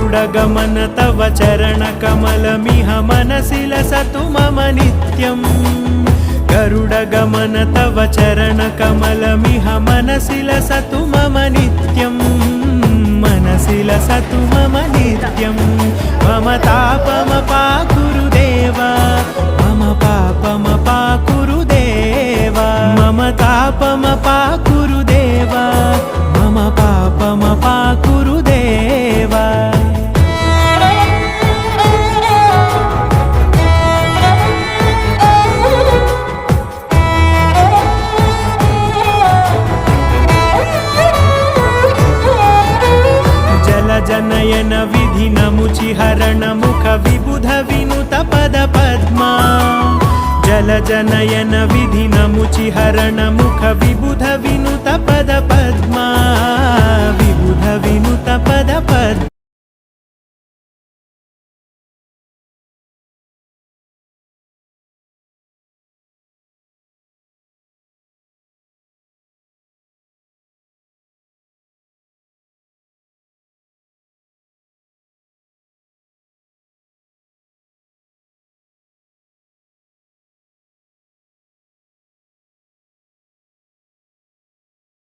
गरुडगमन तव चरणकमलमिह मनसि लसतु मम नित्यम् गरुडगमन तव चरणकमलमिह मनसि लसतु मम नित्यम् मनसि लसतु मम नित्यम् मम तापमपाकुरु देव मम पापमपाकुरु देव मम तापमपाकुरु देव मम पापमपाकुरु देव जनयन विधिनमुचिहरण मुख विबुध विनुत पद पद्मा जलजनयन विधिनमुचिहरण मुख विबुध विनुत पद पद्मा विबुध विनुत पद पद्मा